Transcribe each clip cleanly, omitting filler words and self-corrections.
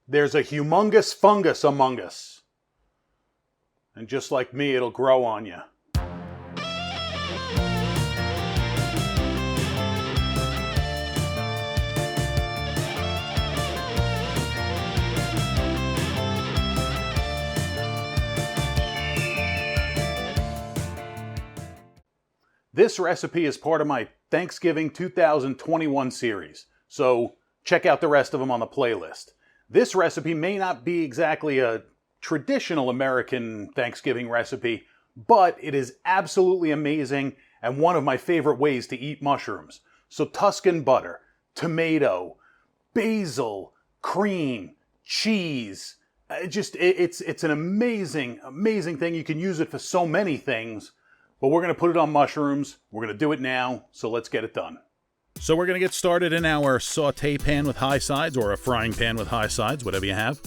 There's a humongous fungus among us. And just like me, it'll grow on you. This recipe is part of my Thanksgiving 2021 series, so check out the rest of them on the playlist. This recipe may not be exactly a traditional American Thanksgiving recipe, but it is absolutely amazing and one of my favorite ways to eat mushrooms. So Tuscan butter, tomato, basil, cream, cheese. It's an amazing, amazing thing. You can use it for so many things. But we're going to put it on mushrooms. We're going to do it now, so let's get it done. So we're going to get started in our saute pan with high sides, or a frying pan with high sides, whatever you have.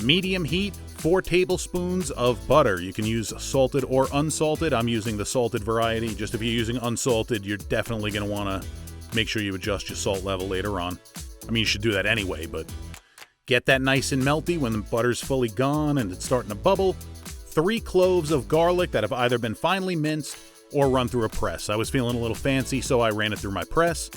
Medium heat, 4 tablespoons of butter. You can use salted or unsalted. I'm using the salted variety. Just if you're using unsalted, you're definitely going to want to make sure you adjust your salt level later on. I mean, you should do that anyway, but get that nice and melty when the butter's fully gone and it's starting to bubble. 3 cloves of garlic that have either been finely minced or run through a press. I was feeling a little fancy, so I ran it through my press.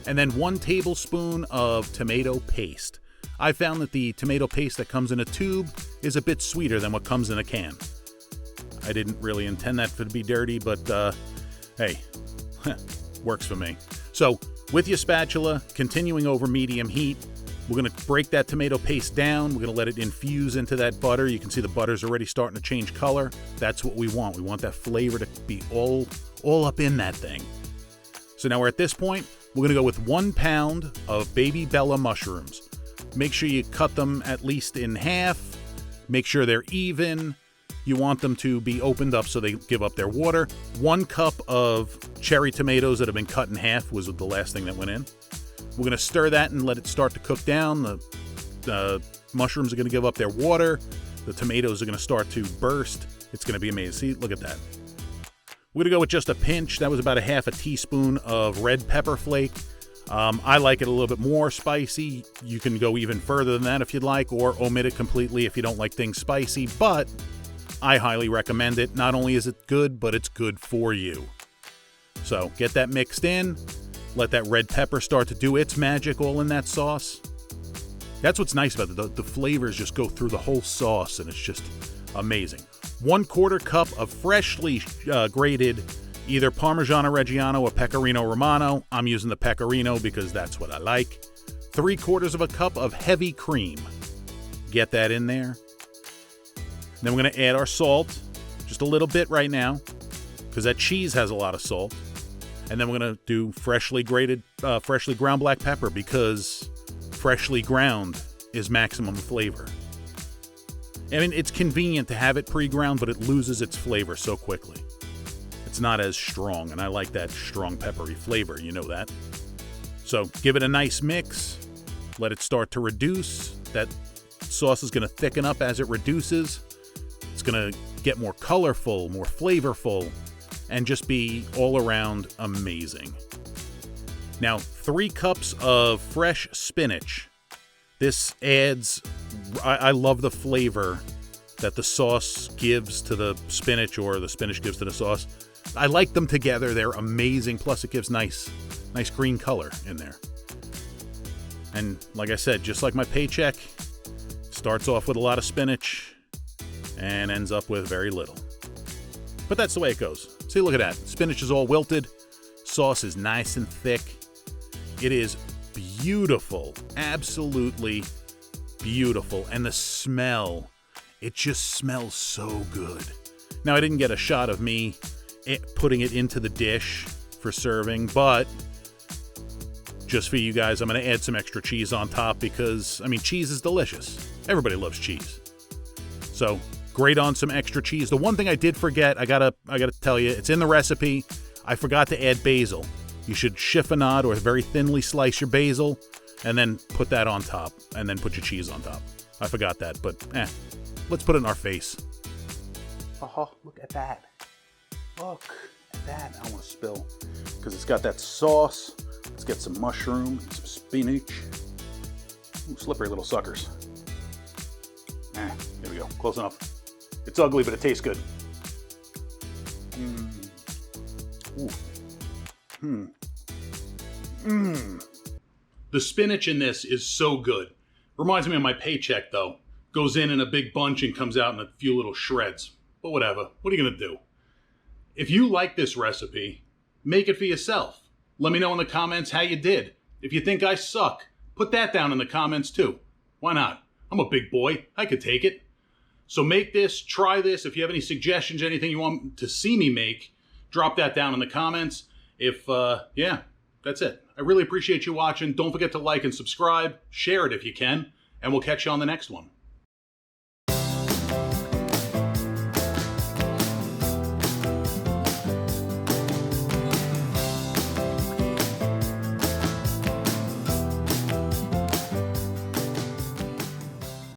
And then 1 tablespoon of tomato paste. I found that the tomato paste that comes in a tube is a bit sweeter than what comes in a can. I didn't really intend that to be dirty, but hey, works for me. So with your spatula, continuing over medium heat, we're going to break that tomato paste down. We're going to let it infuse into that butter. You can see the butter's already starting to change color. That's what we want. We want that flavor to be all up in that thing. So now we're at this point. We're going to go with 1 pound of baby Bella mushrooms. Make sure you cut them at least in half. Make sure they're even. You want them to be opened up so they give up their water. 1 cup of cherry tomatoes that have been cut in half was the last thing that went in. We're going to stir that and let it start to cook down. The mushrooms are going to give up their water. The tomatoes are going to start to burst. It's going to be amazing. See, look at that. We're going to go with just a pinch. That was about a half a teaspoon of red pepper flake. I like it a little bit more spicy. You can go even further than that if you'd like, or omit it completely if you don't like things spicy, but I highly recommend it. Not only is it good, but it's good for you. So get that mixed in. Let that red pepper start to do its magic all in that sauce. That's what's nice about it. The flavors just go through the whole sauce, and it's just amazing. 1/4 cup of freshly grated either Parmigiano Reggiano or Pecorino Romano. I'm using the Pecorino because that's what I like. 3/4 cup of heavy cream. Get that in there. Then we're going to add our salt. Just a little bit right now, because that cheese has a lot of salt. And then we're going to do freshly ground black pepper, because freshly ground is maximum flavor. I mean, it's convenient to have it pre-ground, but it loses its flavor so quickly. It's not as strong, and I like that strong peppery flavor, you know that. So give it a nice mix. Let it start to reduce. That sauce is going to thicken up as it reduces. It's going to get more colorful, more flavorful, and just be all around amazing. Now, 3 cups of fresh spinach. This adds, I love the flavor that the sauce gives to the spinach, or the spinach gives to the sauce. I like them together. They're amazing. Plus it gives nice green color in there. And like I said, just like my paycheck, starts off with a lot of spinach and ends up with very little. But that's the way it goes. See, look at that. Spinach is all wilted. Sauce is nice and thick. It is beautiful. Absolutely beautiful. And the smell, it just smells so good. Now, I didn't get a shot of me putting it into the dish for serving, but just for you guys, I'm going to add some extra cheese on top because, I mean, cheese is delicious. Everybody loves cheese. So grate on some extra cheese. The one thing I did forget, I gotta tell you, it's in the recipe. I forgot to add basil. You should chiffonade or very thinly slice your basil and then put that on top, and then put your cheese on top. I forgot that, but let's put it in our face. Oh, look at that. Look at that. I want to spill because it's got that sauce. Let's get some mushroom, some spinach. Ooh, slippery little suckers. There we go, close enough. It's ugly, but it tastes good. The spinach in this is so good. Reminds me of my paycheck though. Goes in a big bunch and comes out in a few little shreds. But whatever, what are you gonna do? If you like this recipe, make it for yourself. Let me know in the comments how you did. If you think I suck, put that down in the comments too. Why not? I'm a big boy, I could take it. So make this, try this. If you have any suggestions, anything you want to see me make, drop that down in the comments. Yeah, that's it. I really appreciate you watching. Don't forget to like and subscribe. Share it if you can. And we'll catch you on the next one.